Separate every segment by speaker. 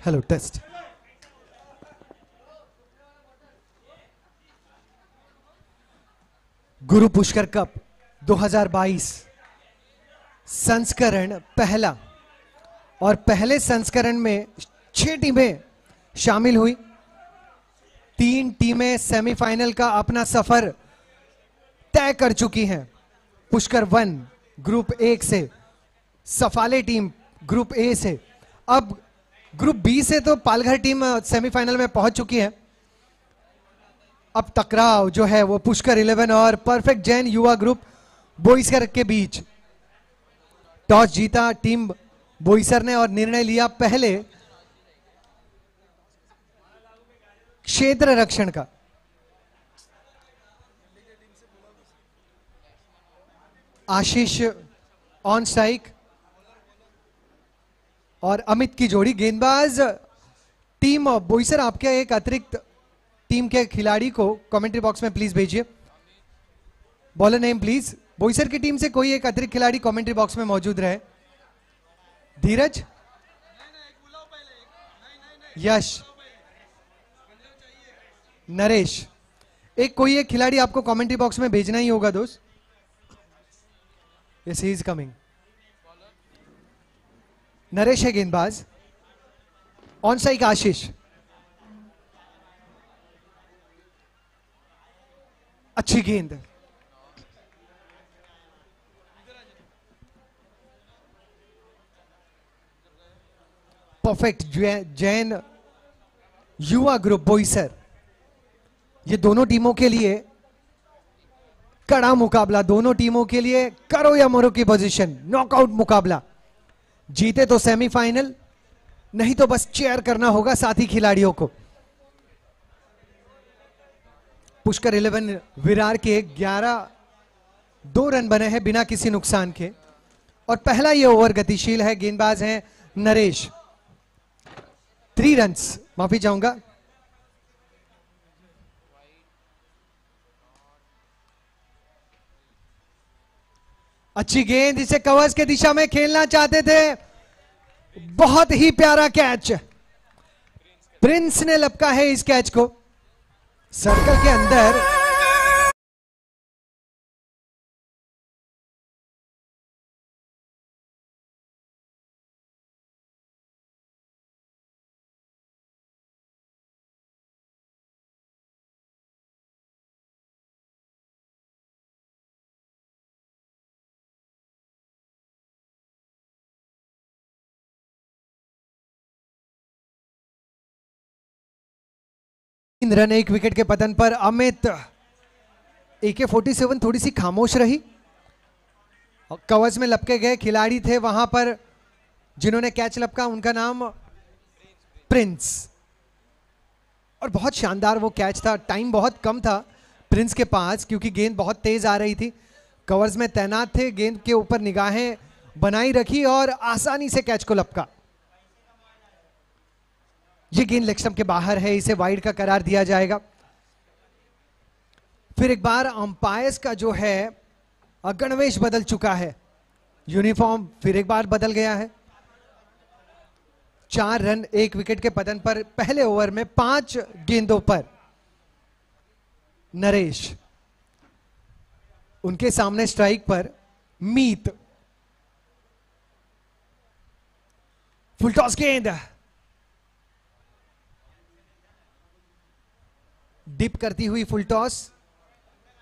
Speaker 1: Hello test. गुरु Pushkar cup 2022 संस्करण पहला, और पहले संस्करण में 6 टीमें शामिल हुई। 3 टीमें सेमीफाइनल का अपना सफर तय कर चुकी हैं। पुष्कर 1 ग्रुप 1 से, सफाले टीम ग्रुप ए से, अब ग्रुप बी से तो पालघर टीम सेमीफाइनल में पहुंच चुकी है। अब टकराव जो है वो पुष्कर 11 और परफेक्ट जैन युवा ग्रुप बोईसर के बीच। टॉस जीता टीम बोईसर ने और निर्णय लिया पहले क्षेत्र रक्षण का। आशीष ऑन स्ट्राइक और अमित की जोड़ी। गेंदबाज टीम बोईसर, आपके एक अतिरिक्त टीम के खिलाड़ी को कमेंट्री बॉक्स में प्लीज भेजिए। Bowler name please. बोईसर की टीम से कोई एक अतिरिक्त खिलाड़ी कमेंट्री बॉक्स में मौजूद रहे। धीरज, यश, नरेश, एक कोई एक खिलाड़ी आपको कमेंट्री बॉक्स में भेजना ही होगा दोस्त। Yes, he is coming. Naresh है गेंदबाज। ऑन स्ट्राइक आशीष। अच्छी गेंद। परफेक्ट जैन युवा ग्रुप बोईसर, ये दोनों टीमों के लिए कड़ा मुकाबला, दोनों टीमों के लिए करो या मरो की पोजीशन, नॉकआउट मुकाबला। जीते तो सेमीफाइनल, नहीं तो बस चेयर करना होगा साथी खिलाड़ियों को। पुष्कर 11 विरार के 2 रन बने हैं बिना किसी नुकसान के, और पहला ये ओवर गतिशील है। गेंदबाज हैं नरेश। 3 रन्स, माफी चाहूंगा। अच्छी गेंद, इसे कवर्स के दिशा में खेलना चाहते थे। बहुत ही प्यारा कैच, प्रिंस ने लपका है इस कैच को सर्कल के अंदर। रन 1 विकेट के पतन पर अमित। AK-47 थोड़ी सी खामोश रही। कवच में लपके गए खिलाड़ी थे वहां पर जिन्होंने कैच लपका, उनका नाम प्रिंस, और बहुत शानदार वो कैच था। टाइम बहुत कम था प्रिंस के पास क्योंकि गेंद बहुत तेज आ रही थी। कवर्स में तैनात थे, गेंद के ऊपर निगाहें बनाई रखी और आसानी से कैच को लपका। ये गेंद लेग स्टंप के बाहर है, इसे वाइड का करार दिया जाएगा। फिर एक बार अंपायर्स का जो है गणवेश बदल चुका है, यूनिफॉर्म फिर एक बार बदल गया है। 4 रन 1 विकेट के पतन पर पहले ओवर में 5 गेंदों पर नरेश, उनके सामने स्ट्राइक पर मीत। फुल टॉस गेंद, डिप करती हुई फुल टॉस,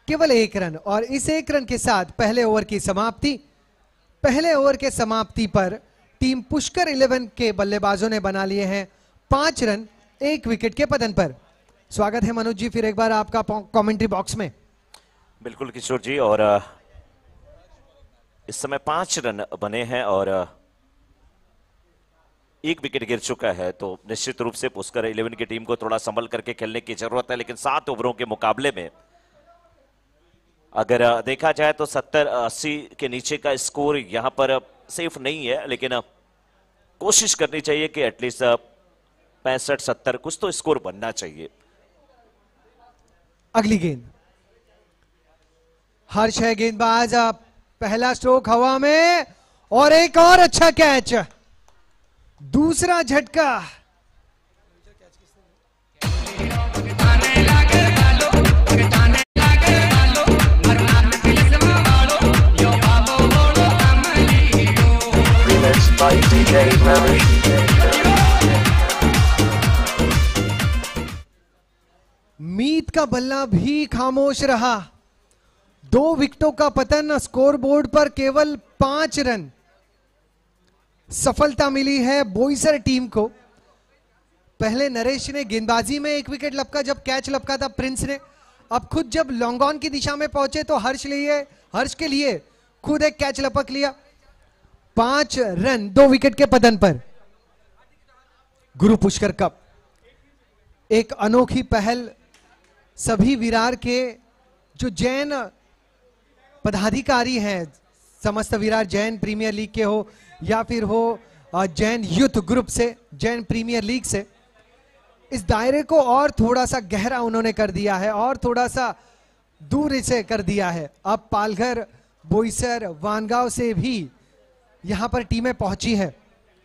Speaker 1: केवल 1 रन, और इस 1 रन के साथ पहले ओवर की समाप्ति। पहले ओवर के समाप्ति पर टीम पुष्कर 11 के बल्लेबाजों ने बना लिए हैं 5 रन 1 विकेट के पतन पर। स्वागत है मनोज जी फिर एक बार आपका कमेंट्री बॉक्स में।
Speaker 2: बिल्कुल किशोर जी, और इस समय 5 रन बने हैं और 1 विकेट गिर चुका है, तो निश्चित रूप से पुष्कर 11 की टीम को थोड़ा संभल करके खेलने की जरूरत है। लेकिन 7 ओवरों के मुकाबले में अगर देखा जाए तो 70-80 के नीचे का स्कोर यहां पर सेफ नहीं है, लेकिन कोशिश करनी चाहिए कि एटलीस्ट 65-70 कुछ तो स्कोर बनना चाहिए।
Speaker 1: अगली गेंद, हर्ष है गेंदबाज। पहला स्ट्रोक हवा में और एक और अच्छा कैच, दूसरा झटका
Speaker 3: by DJ Ravi.
Speaker 1: मीत का बल्ला भी खामोश रहा। 2 विकेटों का पतन, स्कोरबोर्ड पर केवल 5 रन। सफलता मिली है बोईसर टीम को। पहले नरेश ने गेंदबाजी में 1 विकेट लपका जब कैच लपका था प्रिंस ने। अब खुद जब लॉन्ग ऑन की दिशा में पहुंचे तो हर्ष के लिए खुद एक कैच लपक लिया। 5 रन 2 विकेट के पतन पर। गुरु पुष्कर कप एक अनोखी पहल सभी विरार के जो जैन पदाधिकारी हैं, समस्त विरार जैन प्रीमियर लीग के हो या फिर हो जैन यूथ ग्रुप से, जैन प्रीमियर लीग से, इस दायरे को और थोड़ा सा गहरा उन्होंने कर दिया है और थोड़ा सा दूर इसे कर दिया है। अब पालघर, बोईसर, वानगांव से भी यहां पर टीमें पहुंची हैं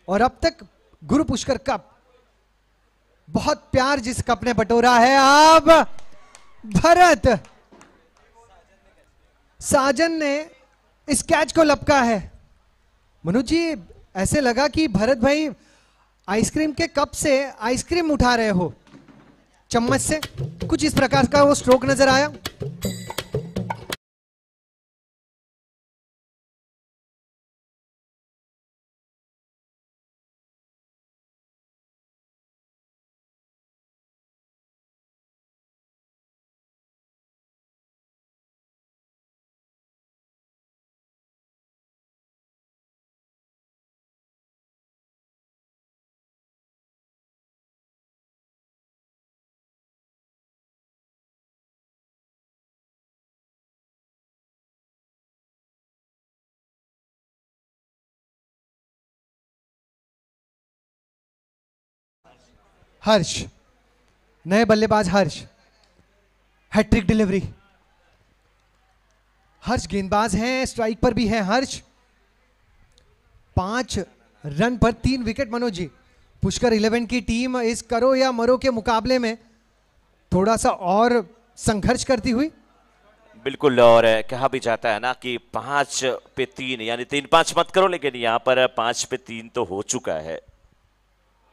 Speaker 1: और अब तक गुरु पुष्कर कप बहुत प्यार जिस कप ने बटोरा है। अब भरत साजन ने इस कैच को लपका है। मनोज जी, ऐसे लगा कि भरत भाई आइसक्रीम के कप से आइसक्रीम उठा रहे हो, चम्मच से, कुछ इस प्रकार का वो स्ट्रोक नजर आया। हर्ष, नए बल्लेबाज हर्ष, हैट्रिक डिलीवरी। हर्ष गेंदबाज हैं, स्ट्राइक पर भी हैं हर्ष। 5 रन पर 3 विकेट। मनोज जी, पुष्कर 11 की टीम इस करो या मरो के मुकाबले में थोड़ा सा और संघर्ष करती हुई।
Speaker 2: बिल्कुल, और कहा भी जाता है ना कि 5 पे 3 यानी 3-5 मत करो, लेकिन यहाँ पर 5 पे 3 तो हो चुका है।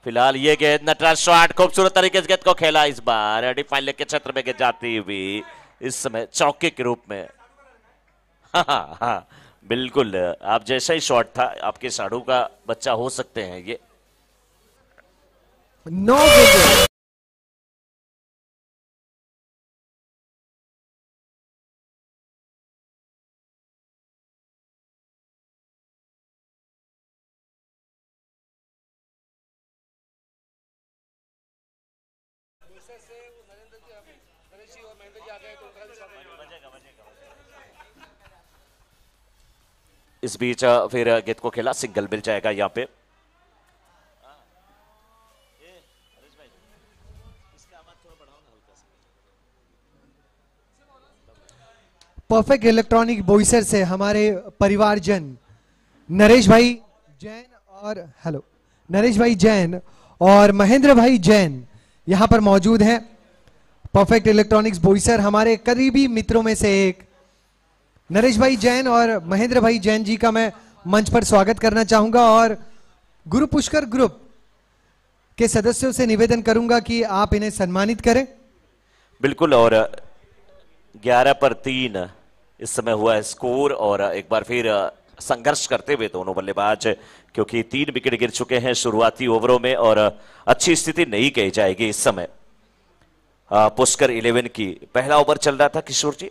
Speaker 2: फिलहाल ये गेंद नटराज शॉट खूबसूरत तरीके से गेंद को खेला, इस बार डिफाइन लेग के क्षेत्र में गेंद जाती हुई, इस समय चौके के रूप में। हाँ, बिल्कुल, आप जैसा ही शॉट था, आपके साढ़ू का बच्चा हो सकते हैं ये।
Speaker 1: 9 गेंद।
Speaker 2: इस बीच फिर गेंद को खेला, सिंगल मिल जाएगा यहाँ पे।
Speaker 1: परफेक्ट इलेक्ट्रॉनिक बोईसर से हमारे परिवारजन नरेश भाई जैन और महेंद्र भाई जैन यहां पर मौजूद हैं। परफेक्ट इलेक्ट्रॉनिक्स बोईसर हमारे करीबी मित्रों में से एक नरेश भाई जैन और महेंद्र भाई जैन जी का मैं मंच पर स्वागत करना चाहूंगा और गुरु पुष्कर ग्रुप के सदस्यों से निवेदन करूंगा कि आप इन्हें सम्मानित करें।
Speaker 2: बिल्कुल, और 11 पर 3 इस समय हुआ है स्कोर, और एक बार फिर संघर्ष करते हुए दोनों बल्लेबाज, क्योंकि 3 विकेट गिर चुके हैं शुरुआती ओवरों में और अच्छी स्थिति नहीं कही जाएगी इस समय। पुष्कर 11 की पहला ओवर चल रहा था किशोर जी,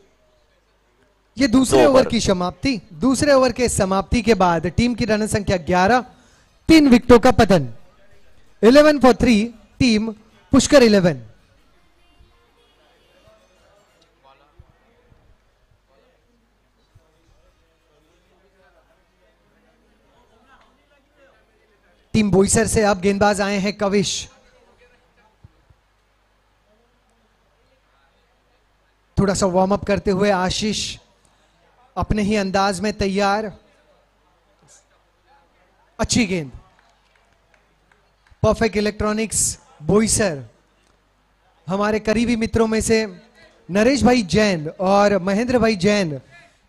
Speaker 1: ये दूसरे ओवर की समाप्ति। दूसरे ओवर के समाप्ति के बाद टीम की रन संख्या 11, 3 विकेटों का पतन। 11 for 3 team Pushkar 11। Team Boisar से अब गेंदबाज आए हैं कविश। थोड़ा सा वार्म अप करते हुए आशीष अपने ही अंदाज में तैयार। अच्छी गेंद। परफेक्ट इलेक्ट्रॉनिक्स बोईसर हमारे करीबी मित्रों में से नरेश भाई जैन और महेंद्र भाई जैन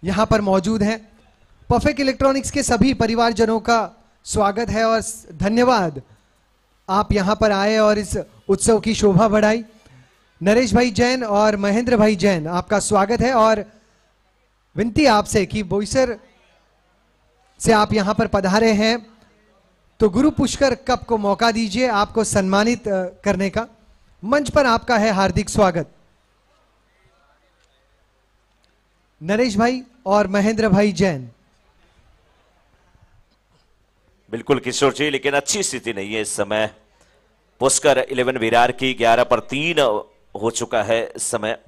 Speaker 1: यहां पर मौजूद हैं। परफेक्ट इलेक्ट्रॉनिक्स के सभी परिवारजनों का स्वागत है और धन्यवाद आप यहां पर आए और इस उत्सव की शोभा बढ़ाई। नरेश भाई जैन और महेंद्र भाई जैन, आपका स्वागत है और विनती आपसे कि बोईसर से आप यहां पर पधारे हैं तो गुरु पुष्कर कप को मौका दीजिए आपको सम्मानित करने का। मंच पर आपका है हार्दिक स्वागत। नरेश भाई और महेंद्र भाई जैन।
Speaker 2: बिल्कुल किशोर जी, लेकिन अच्छी स्थिति नहीं है इस समय। पुष्कर 11 विरार की 11 पर 3 हो चुका है इस समय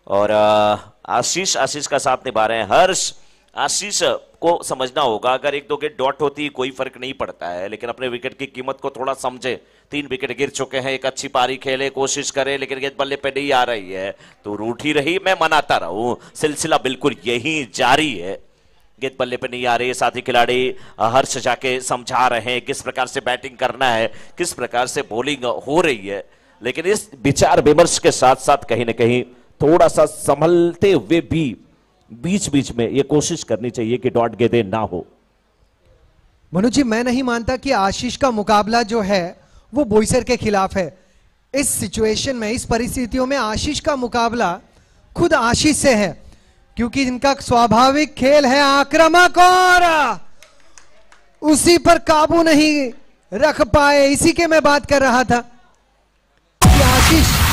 Speaker 2: और आशीष का साथ निभा रहे हैं। हर्ष, आशीष को समझना होगा अगर 1-2 विकेट डॉट होती कोई फर्क नहीं पड़ता है, लेकिन अपने विकेट की कीमत को थोड़ा समझे। 3 विकेट गिर चुके हैं, एक अच्छी पारी खेले, कोशिश करे, लेकिन गेंद बल्ले पे नहीं आ रही है तो रूठी रही। मैं मनाता रहूं, सिलसिला बिल्कुल यही जारी है। गेंद बल्ले पे नहीं आ रही है, साथी खिलाड़ी हर्ष जाके समझा रहे हैं किस प्रकार से बैटिंग करना है, किस प्रकार से बॉलिंग हो रही है। लेकिन इस विचार विमर्श के साथ साथ कहीं ना कहीं थोड़ा सा संभलते हुए भी बीच बीच में ये कोशिश करनी चाहिए कि डॉट गेंदें ना हो।
Speaker 1: मनु जी, मैं नहीं मानता कि आशीष का मुकाबला जो है वो बोईसर के खिलाफ है। इस सिचुएशन में, इस परिस्थितियों में आशीष का मुकाबला खुद आशीष से है, क्योंकि इनका स्वाभाविक खेल है आक्रामक और उसी पर काबू नहीं रख पाए। इसी के मैं बात कर रहा था कि आशीष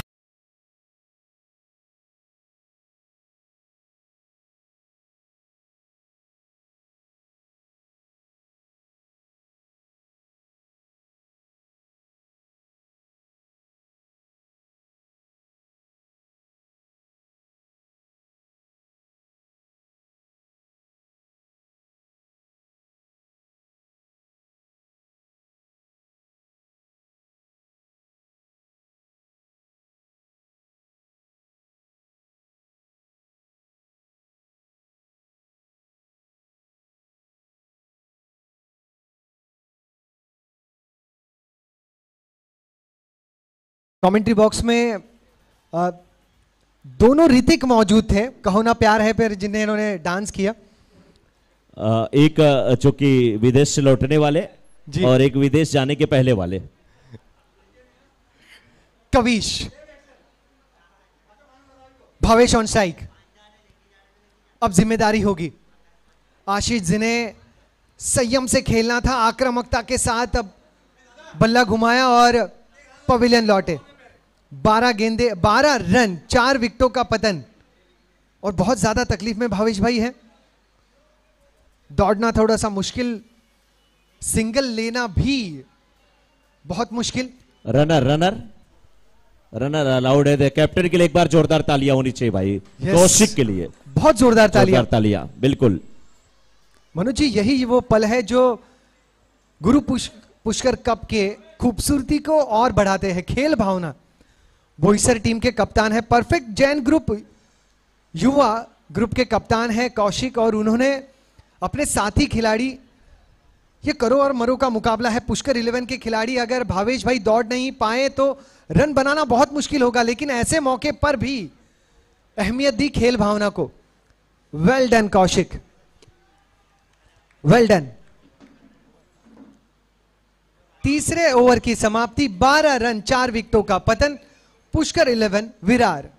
Speaker 1: कमेंट्री बॉक्स में दोनों ऋतिक मौजूद थे। कहो ना प्यार है फिर जिन्हें इन्होंने डांस किया।
Speaker 3: एक जो कि विदेश से लौटने वाले और एक विदेश जाने के पहले वाले।
Speaker 1: Kavish, Bhavesh on strike. अब जिम्मेदारी होगी आशीष, जिन्हें संयम से खेलना था, आक्रामकता के साथ अब बल्ला घुमाया और पवेलियन लौटे। 12 गेंदे, 12 रन, 4 विकेटों का पतन और बहुत ज्यादा तकलीफ में भावेश भाई है। दौड़ना थोड़ा सा मुश्किल, सिंगल लेना भी बहुत मुश्किल।
Speaker 3: रनर अलाउड है। कैप्टन के लिए एक बार जोरदार तालियां होनी चाहिए भाई। कौशिक के लिए
Speaker 1: बहुत जोरदार तालियां।
Speaker 3: बिल्कुल
Speaker 1: मनु जी, यही वो पल है जो गुरु पुष्कर कप के खूबसूरती को और बढ़ाते हैं। खेल भावना। बोईसर टीम के कप्तान है, परफेक्ट जैन ग्रुप युवा ग्रुप के कप्तान है कौशिक, और उन्होंने अपने साथी खिलाड़ी, ये करो और मरो का मुकाबला है। पुष्कर 11 के खिलाड़ी अगर भावेश भाई दौड़ नहीं पाए तो रन बनाना बहुत मुश्किल होगा, लेकिन ऐसे मौके पर भी अहमियत दी खेल भावना को। Well done Kaushik, well done. तीसरे ओवर की समाप्ति, 12 रन, 4 विकेटों का पतन। पुष्कर 11 विरार।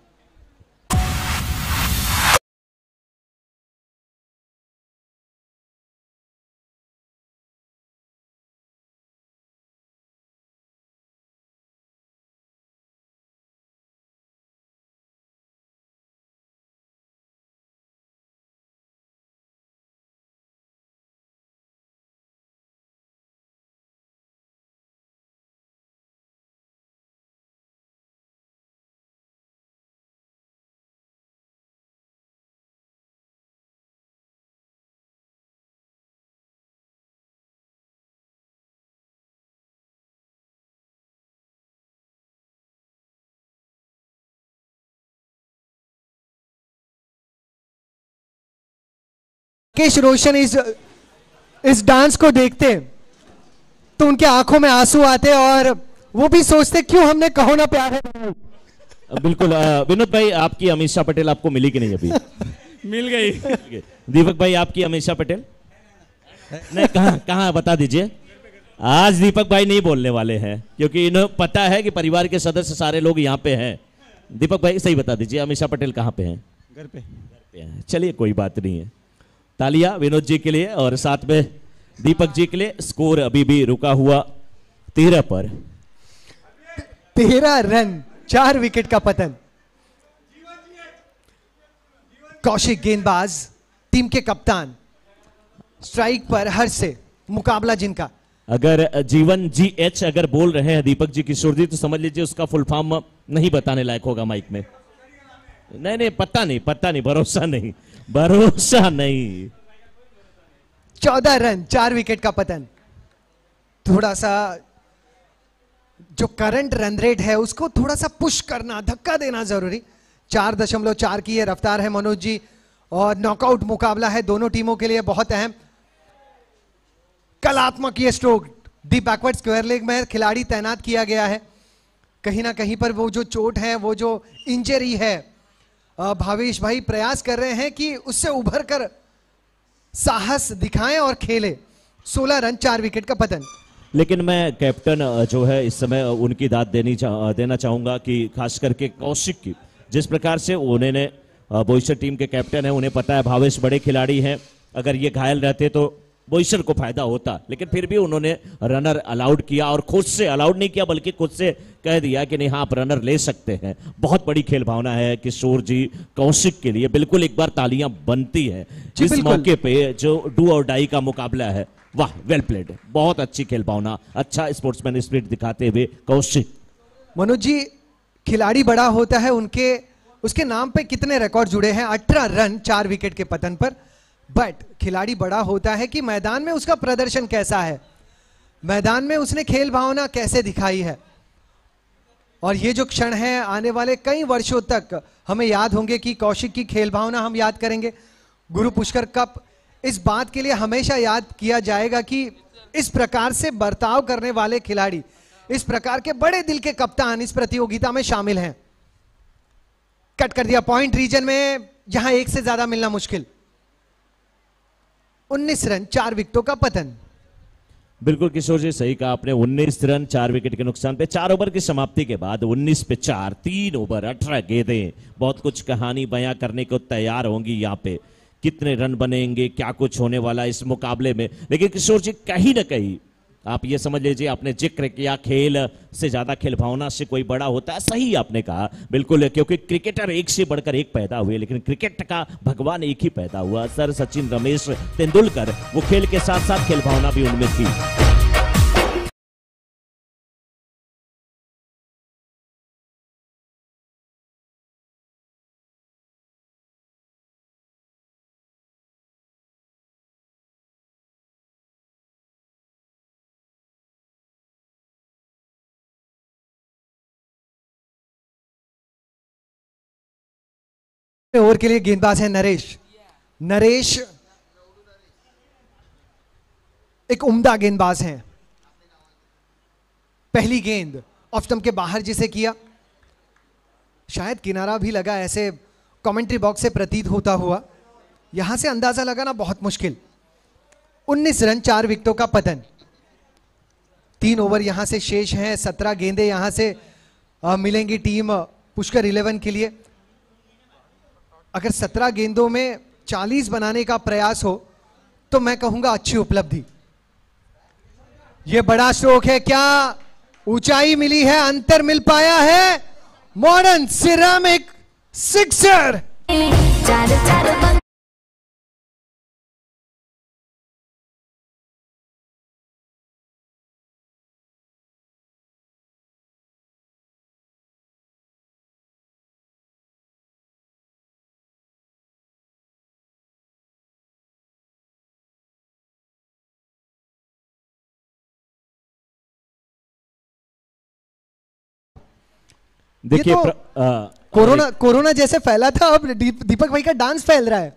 Speaker 1: राकेश रोशन इस डांस को देखते तो उनके आंखों में आंसू आते और वो भी सोचते क्यों हमने कहो ना प्यार है।
Speaker 3: बिल्कुल। विनोद भाई, आपकी अमीषा पटेल आपको मिली कि नहीं अभी?
Speaker 4: मिल गई।
Speaker 3: दीपक भाई, आपकी अमीषा पटेल नहीं, कहाँ बता दीजिए। आज दीपक भाई नहीं बोलने वाले हैं क्योंकि इन्हें पता है कि परिवार के सदस्य सारे लोग यहाँ पे हैं। दीपक भाई सही बता दीजिए, अमीषा पटेल कहाँ पे हैं?
Speaker 1: घर पे
Speaker 3: हैं। चलिए कोई बात नहीं है। तालियां विनोद जी के लिए और साथ में दीपक जी के लिए। स्कोर अभी भी रुका हुआ 13 पर।
Speaker 1: 13 रन, 4 विकेट का पतन। कौशिक गेंदबाज, टीम के कप्तान, स्ट्राइक पर हर से मुकाबला जिनका।
Speaker 3: अगर जीवन GH अगर बोल रहे हैं दीपक जी किशोर जी तो समझ लीजिए उसका फुल फॉर्म नहीं बताने लायक होगा माइक में। नहीं, पता नहीं, भरोसा नहीं।
Speaker 1: 14 रन, 4 विकेट का पतन। थोड़ा सा जो करंट रन रेट है उसको थोड़ा सा पुश करना, धक्का देना जरूरी। 4.4 की ये रफ्तार है मनोज जी, और नॉकआउट मुकाबला है दोनों टीमों के लिए, बहुत अहम। कलात्मक ये स्ट्रोक दी बैकवर्ड स्क्वायर लेग में खिलाड़ी तैनात किया गया है। कहीं ना कहीं पर वो जो चोट है, वो जो इंजरी है, भावेश भाई प्रयास कर रहे हैं कि उससे उभर कर साहस दिखाएं और खेले। 16 रन, 4 विकेट का पतन।
Speaker 3: लेकिन मैं कैप्टन जो है इस समय उनकी दाद देना चाहूंगा कि खास करके कौशिक की, जिस प्रकार से उन्होंने बोईसर टीम के कैप्टन है, उन्हें पता है भावेश बड़े खिलाड़ी हैं, अगर ये घायल रहते तो बोईसर को फायदा होता, लेकिन फिर भी उन्होंने रनर अलाउड किया और खुद से अलाउड नहीं किया बल्कि खुद से कह दिया कि नहीं हाँ आप रनर ले सकते हैं। बहुत बड़ी खेल भावना है किशोर जी कौशिक के लिए, बिल्कुल एक बार तालियां बनती है इस मौके पे जो डू और डाई का मुकाबला है। वाह, वेल प्लेड, बहुत अच्छी खेल भावना, अच्छा स्पोर्ट्समैन स्पिरिट दिखाते हुए कौशिक।
Speaker 1: मनोज जी, खिलाड़ी बड़ा होता है, उसके नाम पे कितने रिकॉर्ड जुड़े हैं? 18 रन, 4 विकेट के पतन पर। बट खिलाड़ी बड़ा होता है कि मैदान में उसका प्रदर्शन कैसा है, मैदान में उसने खेल भावना कैसे दिखाई है। और ये जो क्षण है आने वाले कई वर्षों तक हमें याद होंगे कि कौशिक की खेल भावना हम याद करेंगे। गुरु पुष्कर कप इस बात के लिए हमेशा याद किया जाएगा कि इस प्रकार से बर्ताव करने वाले खिलाड़ी, इस प्रकार के बड़े दिल के कप्तान इस प्रतियोगिता में शामिल हैं। कट कर दिया पॉइंट रीजन में, यहां एक से ज्यादा मिलना मुश्किल। 19 रन, 4 विकेटों का पतन।
Speaker 3: बिल्कुल किशोर जी सही कहा आपने, 19 रन 4 विकेट के नुकसान पे। 4 ओवर की समाप्ति के बाद 19 पे 4, 3 ओवर 18 गेंदें, बहुत कुछ कहानी बयां करने को तैयार होंगी यहाँ पे। कितने रन बनेंगे, क्या कुछ होने वाला इस मुकाबले में। लेकिन किशोर जी कहीं ना कहीं आप ये समझ लीजिए, आपने जिक्र किया खेल से ज्यादा खेल भावना से कोई बड़ा होता है, सही आपने कहा बिल्कुल, क्योंकि क्रिकेटर एक से बढ़कर एक पैदा हुए, लेकिन क्रिकेट का भगवान एक ही पैदा हुआ, सर सचिन रमेश तेंदुलकर। वो खेल के साथ साथ खेल भावना भी उनमें थी।
Speaker 1: ओवर के लिए गेंदबाज है नरेश एक उम्दा गेंदबाज हैं। पहली गेंद ऑफ स्टंप के बाहर जिसे किया, शायद किनारा भी लगा, ऐसे कमेंट्री बॉक्स से प्रतीत होता हुआ। यहां से अंदाजा लगाना बहुत मुश्किल। 19 रन, 4 विकेटों का पतन। 3 ओवर यहां से शेष हैं, 17 गेंदें यहां से मिलेंगी टीम पुष्कर 11 के लिए। अगर 17 गेंदों में 40 बनाने का प्रयास हो तो मैं कहूंगा अच्छी उपलब्धि। यह बड़ा स्ट्रोक है, क्या ऊंचाई मिली है, अंतर मिल पाया है। Modern ceramic sixer.
Speaker 3: देखिए
Speaker 1: तो कोरोना जैसे फैला था, अब दीपक भाई का डांस फैल रहा है,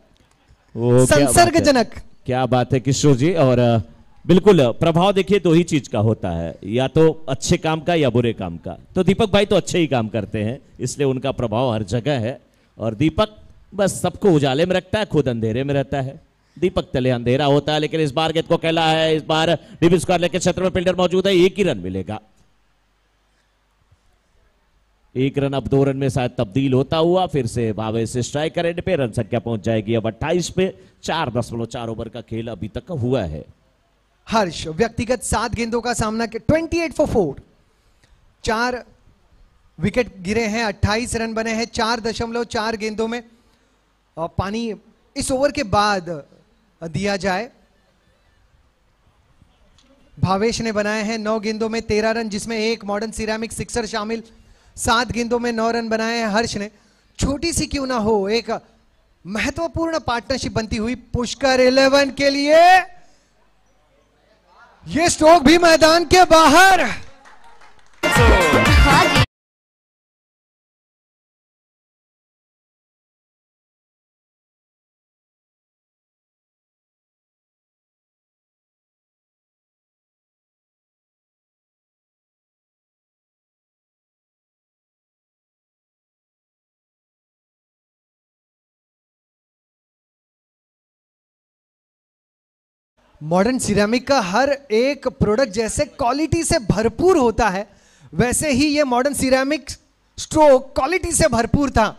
Speaker 1: संसर्गजनक।
Speaker 3: क्या बात है किशोर जी। और बिल्कुल प्रभाव देखिए दो ही चीज का होता है, या तो अच्छे काम का या बुरे काम का। तो दीपक भाई तो अच्छे ही काम करते हैं, इसलिए उनका प्रभाव हर जगह है। और दीपक बस सबको उजाले में रखता है, खुद अंधेरे में रहता है। दीपक तले अंधेरा होता है, लेकिन इस बार गेंद को खेला है, इस बार डीप स्क्वायर लेकर क्षेत्र में फील्डर मौजूद है, एक ही रन मिलेगा। एक रन अब 2 रन में शायद तब्दील होता हुआ, फिर से भावेश से स्ट्राइकर एंड पे रन संख्या पहुंच जाएगी अब 28 पे। 4.4 ओवर का खेल अभी तक हुआ है।
Speaker 1: हर्ष व्यक्तिगत 7 गेंदों का सामना 28 for 4, 4 विकेट गिरे हैं, 28 रन बने हैं 4.4 गेंदों में। और पानी इस ओवर के बाद दिया जाए। भावेश ने बनाए हैं 9 गेंदों में 13 रन, जिसमें एक मॉडर्न सिरेमिक सिक्सर शामिल। 7 गेंदों में 9 रन बनाए हैं हर्ष ने। छोटी सी क्यों ना हो, एक महत्वपूर्ण पार्टनरशिप बनती हुई पुष्कर 11 के लिए। ये स्ट्रोक भी मैदान के बाहर। मॉडर्न सिरेमिक का हर एक प्रोडक्ट जैसे क्वालिटी से भरपूर होता है, वैसे ही ये मॉडर्न सिरेमिक स्ट्रोक क्वालिटी से भरपूर था।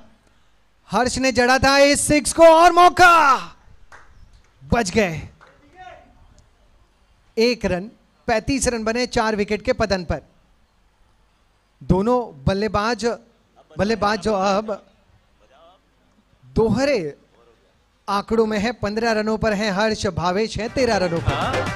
Speaker 1: हर्ष ने जड़ा था इस 6 को और मौका बच गए। 1 रन, 35 रन बने 4 विकेट के पतन पर। दोनों बल्लेबाज जो अब दोहरे आंकड़ों में है, 15 रनों पर है हर्ष, भावेश है 13 रनों पर।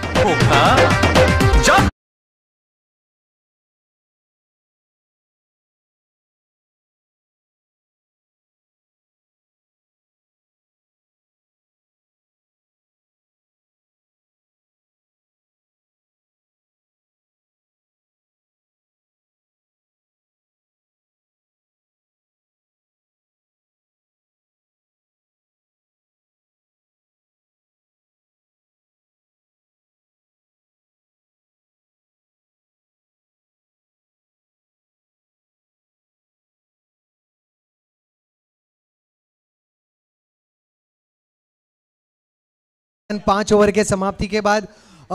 Speaker 1: पांच ओवर के समाप्ति के बाद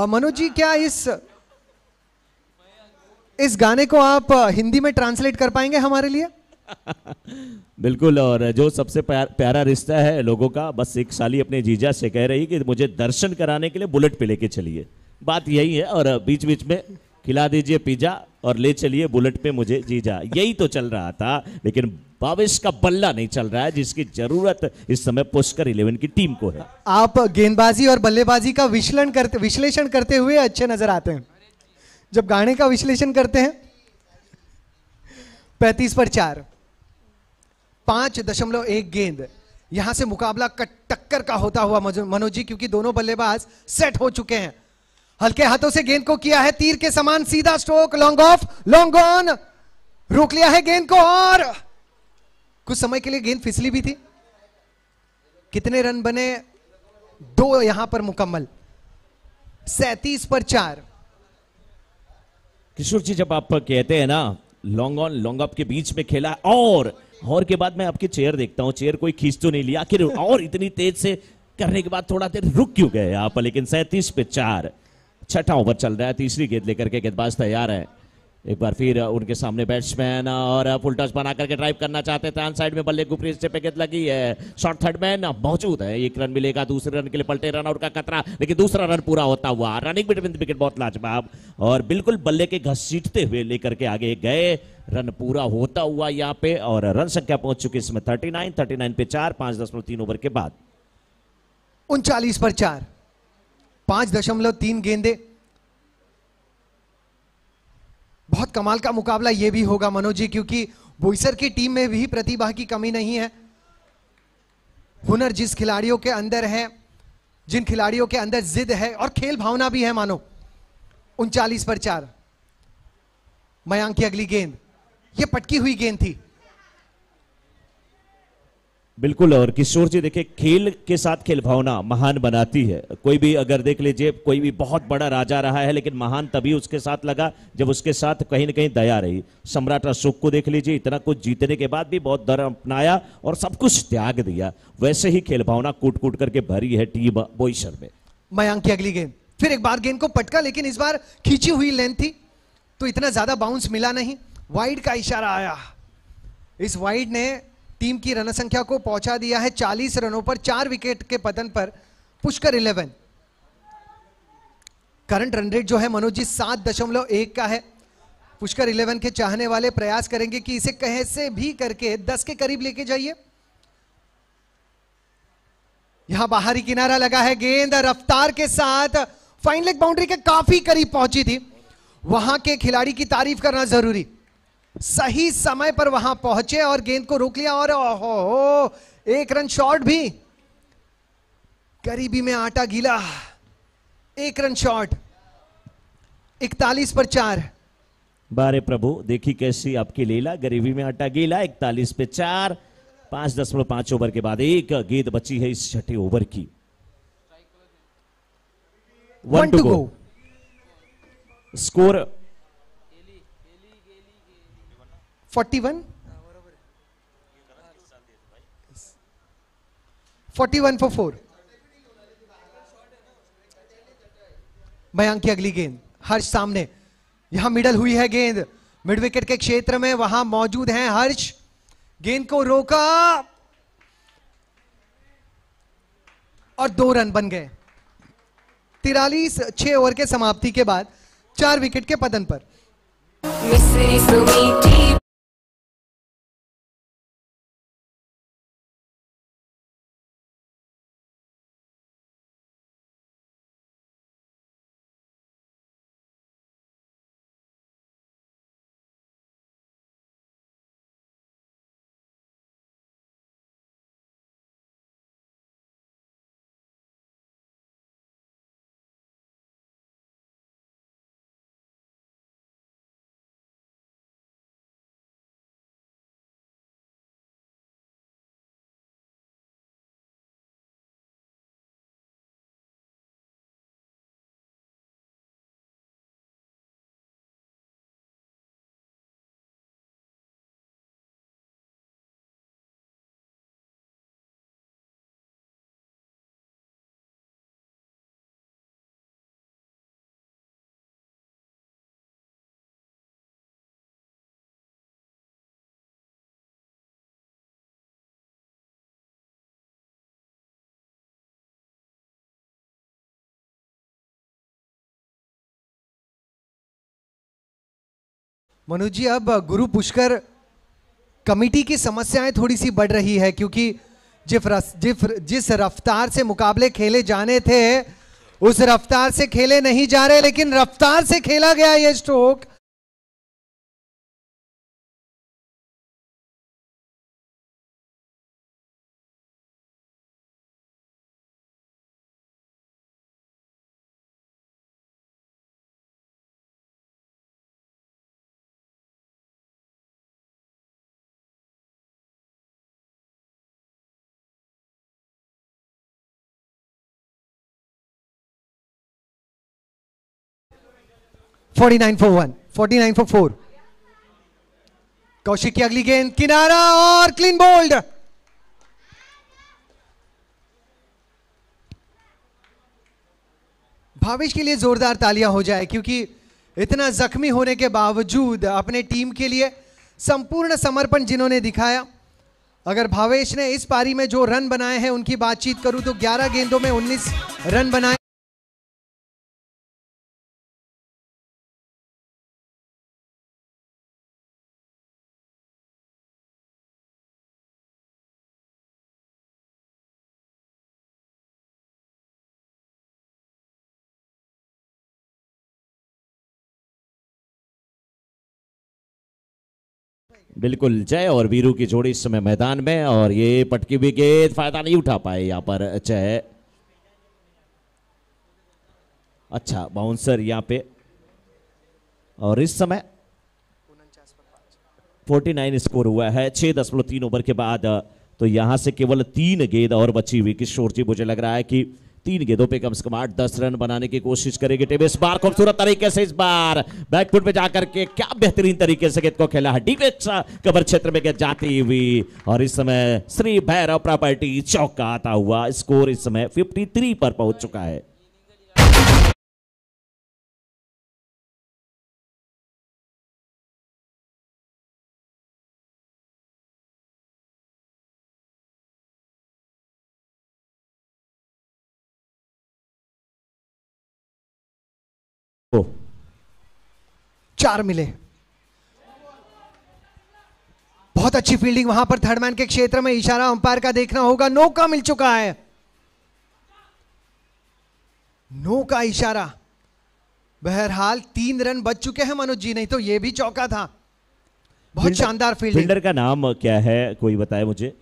Speaker 1: मनोज जी, क्या इस गाने को आप हिंदी में ट्रांसलेट कर पाएंगे हमारे लिए?
Speaker 3: बिल्कुल। और जो सबसे प्यारा रिश्ता है लोगों का, बस एक साली अपने जीजा से कह रही कि मुझे दर्शन कराने के लिए बुलेट पे लेके चलिए। बात यही है, और बीच बीच में खिला दीजिए पिज्जा और ले चलिए बुलेट पे मुझे जीजा, यही तो चल रहा था। लेकिन भावेश का बल्ला नहीं चल रहा है, जिसकी जरूरत इस समय पुष्कर 11 की टीम को है।
Speaker 1: आप गेंदबाजी और बल्लेबाजी का विश्लेषण करते हुए अच्छे नजर आते हैं। जब गाने का विश्लेषण करते हैं 35 पर 4, 5.1 गेंद। यहां से मुकाबला टक्कर का होता हुआ मनोज जी, क्योंकि दोनों बल्लेबाज सेट हो चुके हैं। हल्के हाथों से गेंद को किया है तीर के समान सीधा stroke, long off, long on, रोक लिया है गेंद को और कुछ समय के लिए गेंद फिसली भी थी। कितने रन बने? 2 यहां पर मुकम्मल। 37 पर 4।
Speaker 3: किशोर जी, जब आप कहते हैं ना लॉन्ग ऑन लॉन्ग ऑफ के बीच में खेला और के बाद मैं आपकी चेयर देखता हूं, चेयर कोई खींच तो नहीं लिया आखिर, और इतनी तेज से करने के बाद थोड़ा देर रुक क्यों गए आप? लेकिन 37 पे 4, 6ठा ओवर चल रहा है, तीसरी गेंद लेकर के गेंदबाज तैयार है। एक बार फिर उनके सामने बैट्समैन और फुल टॉस बना करके ड्राइव करना चाहते थे। साइड में बल्ले गुफरी से पे गेंद लगी है, शॉर्ट थर्ड मैन मौजूद है, 1 रन मिलेगा। दूसरे रन के लिए पलटे रन आउट का खतरा, लेकिन दूसरा रन पूरा होता हुआ। रनिंग बिटवीन द विकेट बहुत लाजवाब, और बिल्कुल बल्ले के घसीटते हुए लेकर के आगे गए। रन पूरा होता हुआ यहाँ पे, और रन संख्या पहुंच चुकी इसमें 39 पे 4, 5.3 ओवर के बाद।
Speaker 1: 39 पर 4, 5.3 गेंदे। बहुत कमाल का मुकाबला यह भी होगा मनोज जी, क्योंकि बोईसर की टीम में भी प्रतिभा की कमी नहीं है। हुनर जिस खिलाड़ियों के अंदर है, जिन खिलाड़ियों के अंदर जिद है और खेल भावना भी है मानो। 39 पर 4, मयांक की अगली गेंद, यह पटकी हुई गेंद थी।
Speaker 3: बिल्कुल। और किशोर जी देखिए, खेल के साथ खेल भावना महान बनाती है। कोई भी अगर देख लीजिए, कोई भी बहुत बड़ा राजा रहा है, लेकिन महान तभी उसके साथ लगा जब उसके साथ कहीं ना कहीं दया रही। सम्राट अशोक को देख लीजिए, इतना कुछ जीतने के बाद भी बहुत डर अपनाया और सब कुछ त्याग दिया। वैसे ही खेल भावना कूट कूट करके भरी है टीम बोईसर में।
Speaker 1: मयांक की अगली गेंद, फिर एक बार गेंद को पटका, लेकिन इस बार खींची हुई लेंथ थी तो इतना ज्यादा बाउंस मिला नहीं। वाइड का इशारा आया। इस वाइड ने टीम की रन संख्या को पहुंचा दिया है 40 रनों पर, 4 विकेट के पतन पर पुष्कर 11। करंट रन रेट जो है मनोज जी 7.1 का है। पुष्कर 11 के चाहने वाले प्रयास करेंगे कि इसे कैसे भी करके 10 के करीब लेके जाइए। यहां बाहरी किनारा लगा है, गेंद रफ्तार के साथ फाइन लेग बाउंड्री के काफी करीब पहुंची थी। वहां के खिलाड़ी की तारीफ करना जरूरी, सही समय पर वहां पहुंचे और गेंद को रोक लिया। और ओहो, 1 रन शॉट भी, गरीबी में आटा गीला। 1 रन शॉट, 41 पर 4।
Speaker 3: बारे प्रभु, देखी कैसी आपकी लीला, गरीबी में आटा गीला। 41 पे 4, 5.5 ओवर के बाद एक गेंद बची है इस छठे ओवर की। 1 to go. Score
Speaker 1: 41 for 4। Mayank की अगली गेंद, हर्ष सामने, यहां मिडल हुई है गेंद, मिड विकेट के क्षेत्र में वहां मौजूद हैं हर्ष। गेंद को रोका और 2 रन बन गए। 43 6 ओवर के समाप्ति के बाद 4 विकेट के पतन पर। मनोज जी, अब गुरु पुष्कर कमेटी की समस्याएं थोड़ी सी बढ़ रही है, क्योंकि जिस रफ्तार से मुकाबले खेले जाने थे उस रफ्तार से खेले नहीं जा रहे, लेकिन रफ्तार से खेला गया ये स्ट्रोक। $49 for 4। कौशिक की अगली गेंद, किनारा और क्लीन बोल्ड। भावेश के लिए जोरदार तालियां हो जाए, क्योंकि इतना जख्मी होने के बावजूद अपने टीम के लिए संपूर्ण समर्पण जिन्होंने दिखाया। अगर भावेश ने इस पारी में जो रन बनाए हैं उनकी बातचीत करूं तो 11 गेंदों में 19 रन बनाए।
Speaker 3: बिल्कुल, जय और वीरू की जोड़ी इस समय मैदान में, और ये पटकी भी गेंद फायदा नहीं उठा पाए यहां पर जय। अच्छा बाउंसर यहां पे, और इस समय 49 स्कोर हुआ है। 6.3 ओवर के बाद तो यहां से केवल 3 गेंद और बची हुई किशोर जी, मुझे लग रहा है कि 3 गेंदों पे कम से कम 8-10 रन बनाने की कोशिश करेगी टीम। इस बार खूबसूरत तरीके से इस बार बैकफुट पे जाकर के क्या बेहतरीन तरीके से गेंद को खेला है, डीप कवर क्षेत्र में गेंद जाती हुई, और इस समय श्री भैरव प्रॉपर्टी चौका आता हुआ। स्कोर इस समय 53 पर पहुंच चुका है। ओ
Speaker 1: 4 मिले। बहुत अच्छी फील्डिंग वहां पर थर्ड मैन के क्षेत्र में, इशारा अंपायर का देखना होगा। नो का मिल चुका है, नो का इशारा। बहरहाल 3 रन बच चुके हैं मनोज जी, नहीं तो यह भी चौका था। बहुत शानदार फील्डिंग।
Speaker 3: फील्डर का नाम क्या है, कोई बताए मुझे?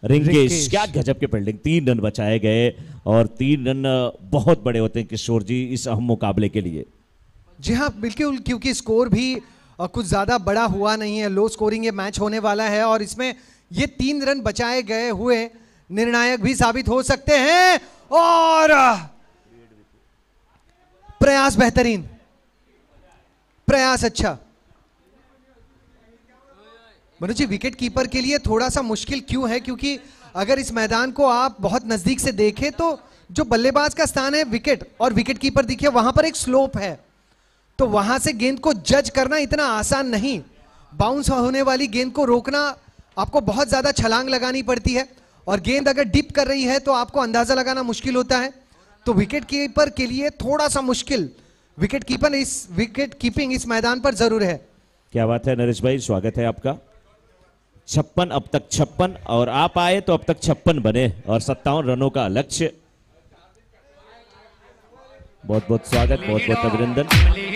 Speaker 3: रिंकेश। क्या गजब के फील्डिंग, 3 रन बचाए गए, और 3 रन बहुत बड़े होते हैं किशोर जी इस अहम मुकाबले के लिए।
Speaker 1: जी हाँ बिल्कुल, क्योंकि स्कोर भी कुछ ज्यादा बड़ा हुआ नहीं है, लो स्कोरिंग ये मैच होने वाला है, और इसमें ये 3 रन बचाए गए हुए निर्णायक भी साबित हो सकते हैं। और प्रयास बेहतरीन, प्रयास अच्छा। मनोज जी, विकेट कीपर के लिए थोड़ा सा मुश्किल क्यों है? क्योंकि अगर इस मैदान को आप बहुत नजदीक से देखें तो जो बल्लेबाज का स्थान है विकेट, और विकेट कीपर देखिए वहां पर एक स्लोप है, तो वहां से गेंद को जज करना इतना आसान नहीं। बाउंस होने वाली गेंद को रोकना आपको बहुत ज्यादा छलांग लगानी पड़ती है, और गेंद अगर डिप कर रही है तो आपको अंदाजा लगाना मुश्किल होता है। तो विकेट कीपर के लिए थोड़ा सा मुश्किल विकेट कीपिंग इस मैदान पर जरूर है।
Speaker 3: क्या बात है नरेश भाई, स्वागत है आपका। 56 अब तक 56, और आप आए तो अब तक 56 बने, और 57 रनों का लक्ष्य। बहुत बहुत स्वागत, बहुत बहुत अभिनंदन।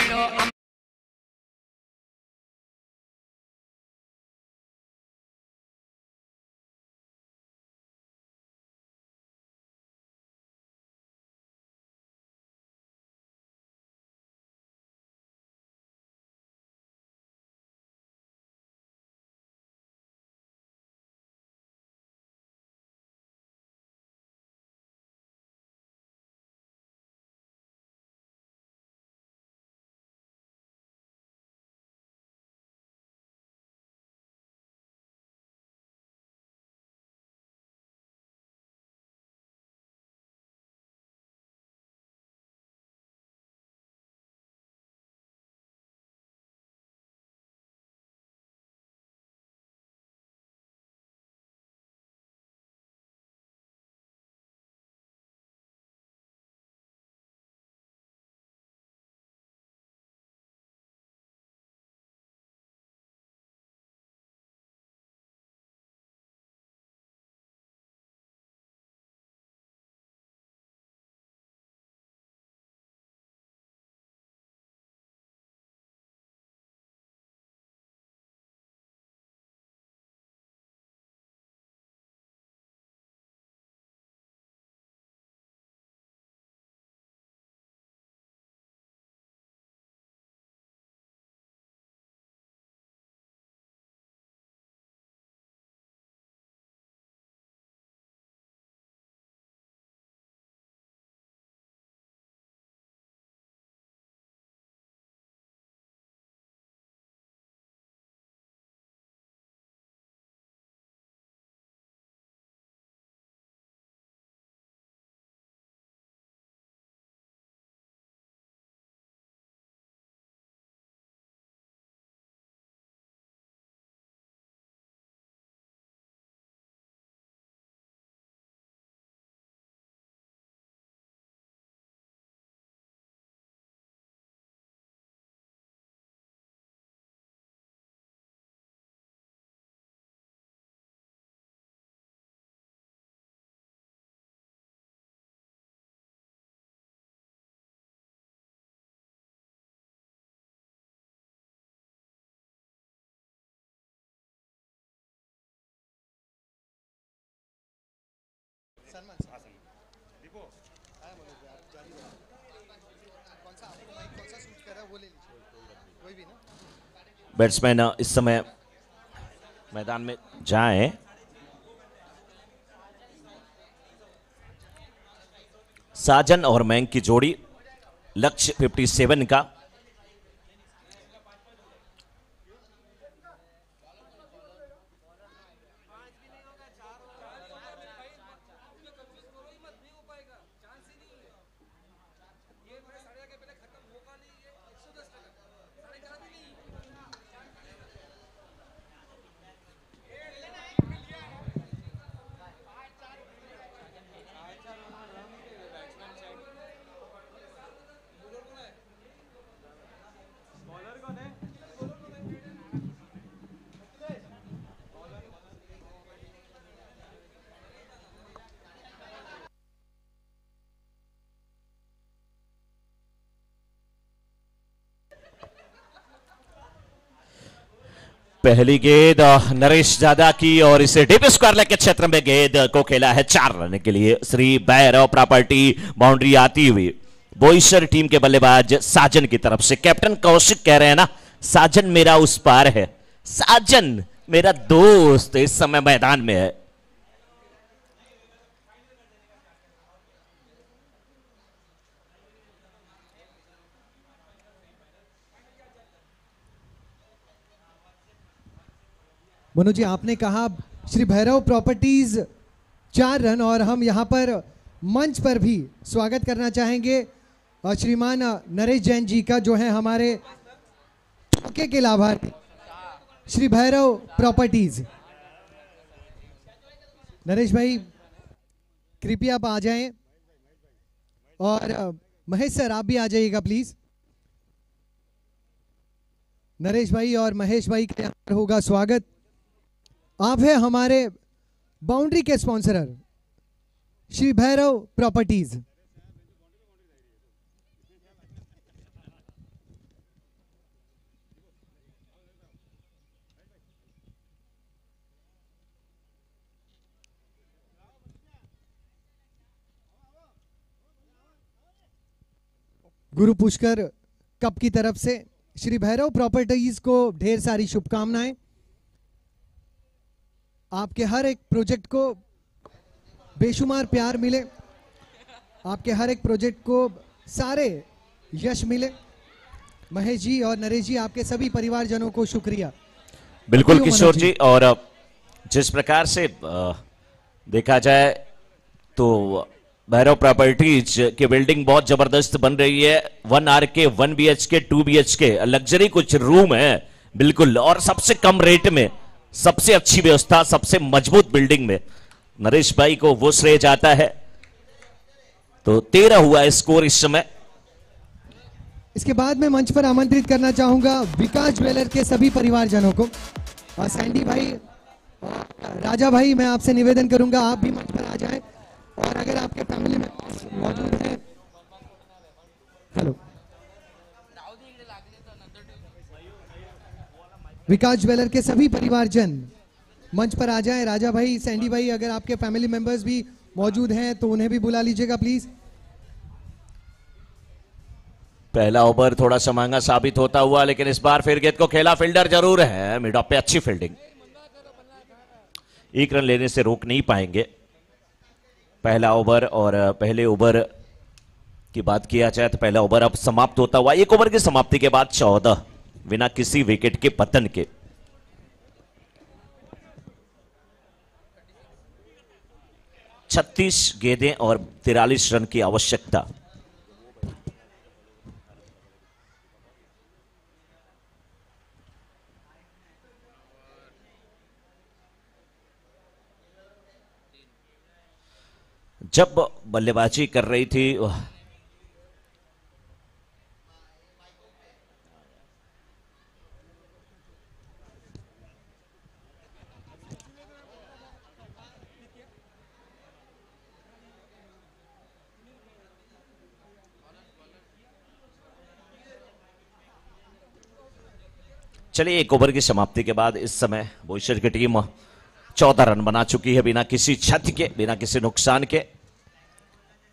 Speaker 2: बैट्समैन इस समय मैदान में जाएं साजन और मैंग की जोड़ी, लक्ष्य 57 का। पहली गेंद नरेश दादा की और इसे डीप स्क्वायर लेग के क्षेत्र में गेंद को खेला है 4 रन के लिए। श्री भैरव प्रॉपर्टी बाउंड्री आती हुई बोईसर टीम के बल्लेबाज साजन की तरफ से। कैप्टन कौशिक कह रहे हैं ना, साजन मेरा उस पार है, साजन मेरा दोस्त इस समय मैदान में है।
Speaker 1: मनोज जी, आपने कहा श्री भैरव प्रॉपर्टीज 4 रन, और हम यहां पर मंच पर भी स्वागत करना चाहेंगे श्रीमान नरेश जैन जी का, जो है हमारे चौके के लाभार्थी श्री भैरव प्रॉपर्टीज। नरेश भाई कृपया आप आ जाएं, और महेश सर आप भी आ जाइएगा प्लीज। नरेश भाई और महेश भाई का यहाँ पर होगा स्वागत। आप है हमारे बाउंड्री के स्पॉन्सरर श्री भैरव प्रॉपर्टीज। गुरु पुष्कर कप की तरफ से श्री भैरव प्रॉपर्टीज को ढेर सारी शुभकामनाएं। आपके हर एक प्रोजेक्ट को बेशुमार प्यार मिले, आपके हर एक प्रोजेक्ट को सारे यश मिले। महेश जी और नरेश जी, आपके सभी परिवारजनों को शुक्रिया।
Speaker 2: बिल्कुल किशोर जी, और जिस प्रकार से देखा जाए तो भैरव प्रॉपर्टीज की बिल्डिंग बहुत जबरदस्त बन रही है। 1 RK 1 BHK 2 BHK लग्जरी कुछ रूम है बिल्कुल, और सबसे कम रेट में, सबसे अच्छी व्यवस्था, सबसे मजबूत बिल्डिंग में नरेश भाई को वो श्रेय जाता है। तो 13 हुआ है स्कोर इस समय।
Speaker 1: इसके बाद मैं मंच पर आमंत्रित करना चाहूंगा विकास ज्वेलर के सभी परिवारजनों को, और सैंडी भाई, राजा भाई, मैं आपसे निवेदन करूंगा आप भी मंच पर आ जाएं, और अगर आपके फैमिली मेंबर्स मौजूद हैं, हेलो, विकास ज्वेलर के सभी परिवारजन मंच पर आ जाएं। राजा भाई, सैंडी भाई, अगर आपके फैमिली मेंबर्स भी मौजूद हैं तो उन्हें भी बुला लीजिएगा प्लीज।
Speaker 2: पहला ओवर थोड़ा सा महंगा साबित होता हुआ, लेकिन इस बार फिर गेंद को खेला, फील्डर जरूर है मिड ऑफ पे, अच्छी फील्डिंग। 1 रन लेने से रोक नहीं पाएंगे पहला ओवर। और पहले ओवर की बात किया जाए तो पहला ओवर अब समाप्त होता हुआ, 1 ओवर की समाप्ति के बाद 14 बिना किसी विकेट के पतन के। छत्तीस गेंदें और 43 रन की आवश्यकता। जब बल्लेबाजी कर रही थी चलिए, 1 ओवर की समाप्ति के बाद इस समय बोईसर की टीम 14 रन बना चुकी है बिना किसी क्षति के, बिना किसी नुकसान के।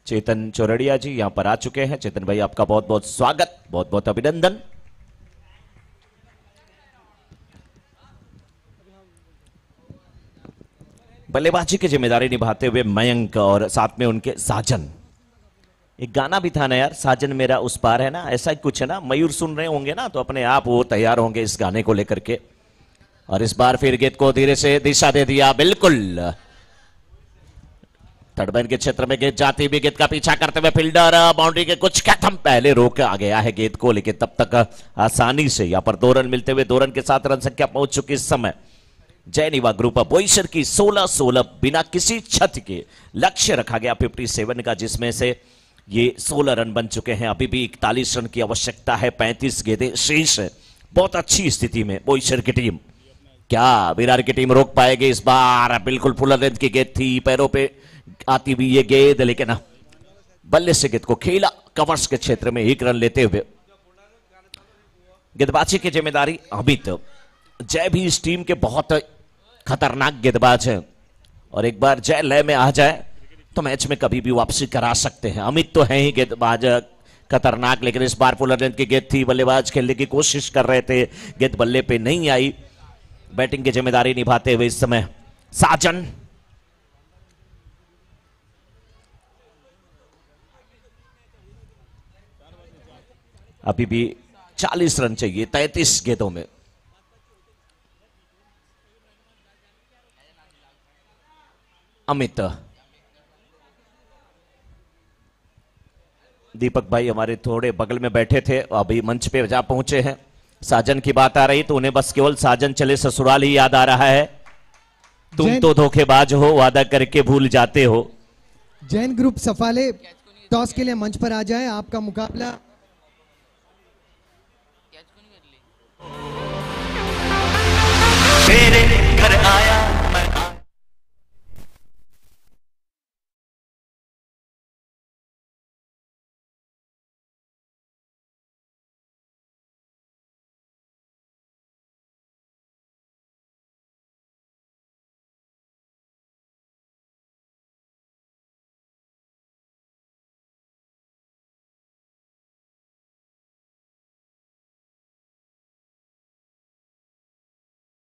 Speaker 2: चेतन चौरड़िया जी यहां पर आ चुके हैं। चेतन भाई, आपका बहुत बहुत स्वागत, बहुत बहुत अभिनंदन। बल्लेबाजी की जिम्मेदारी निभाते हुए मयंक और साथ में उनके साजन एक गाना भी था ना यार, साजन मेरा उस पार, है ना, ऐसा ही कुछ है ना। मयूर सुन रहे होंगे ना तो अपने आप वो तैयार होंगे इस गाने को लेकर के। और इस बार फिर गेंद को धीरे से दिशा दे दिया, बिल्कुल थर्ड के क्षेत्र में गेंद जाती भी, गेंद का पीछा करते हुए फील्डर बाउंड्री के कुछ कदम पहले रोक आ गया है गेंद को, लेकिन तब तक आसानी से यहां पर 2 रन मिलते हुए 2 रन के साथ रन संख्या पहुंच चुकी इस समय जयनीवा ग्रुप बोईसर की 16-16 बिना किसी क्षति के लक्ष्य रखा गया 57 का, जिसमें से ये 16 रन बन चुके हैं। अभी भी 41 रन की आवश्यकता है, 35 गेंदें शेष है। बहुत अच्छी स्थिति में बोईसर की टीम, क्या विरार की टीम रोक पाएगी इस बार? बिल्कुल फुल लेंथ की गेंद थी, पैरों पे आती हुई ये गेंद, लेकिन बल्ले से गेंद को खेला कवर्स के क्षेत्र में 1 रन लेते हुए। गेंदबाजी की जिम्मेदारी अमित। जय भी इस टीम के बहुत खतरनाक गेंदबाज हैं और एक बार जय लय में आ जाए तो मैच में कभी भी वापसी करा सकते हैं। अमित तो है ही गेंदबाज खतरनाक, लेकिन इस बार फुल लेंथ की गेंद थी, बल्लेबाज खेलने की कोशिश कर रहे थे, गेंद बल्ले पे नहीं आई। बैटिंग की जिम्मेदारी निभाते हुए इस समय साजन, अभी भी 40 रन चाहिए 33 गेंदों में। अमित, दीपक भाई हमारे थोड़े बगल में बैठे थे, अभी मंच पे जा पहुंचे हैं। साजन की बात आ रही तो उन्हें बस केवल साजन चले ससुराल ही याद आ रहा है। तुम तो धोखेबाज हो, वादा करके भूल जाते हो।
Speaker 1: जैन ग्रुप सफाले टॉस के लिए मंच पर आ जाए, आपका मुकाबला।
Speaker 4: मेरे घर आया मैं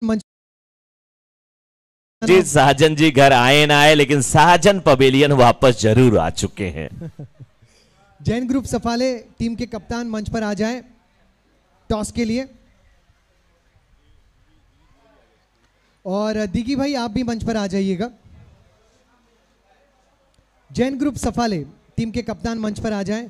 Speaker 1: मंच
Speaker 2: जी साजन जी घर आए ना आए, लेकिन साजन पवेलियन वापस जरूर आ चुके हैं।
Speaker 1: जैन ग्रुप सफाले टीम के कप्तान मंच पर आ जाएं टॉस के लिए। और दिगी भाई आप भी मंच पर आ जाइएगा। जैन ग्रुप सफाले टीम के कप्तान मंच पर आ जाएं।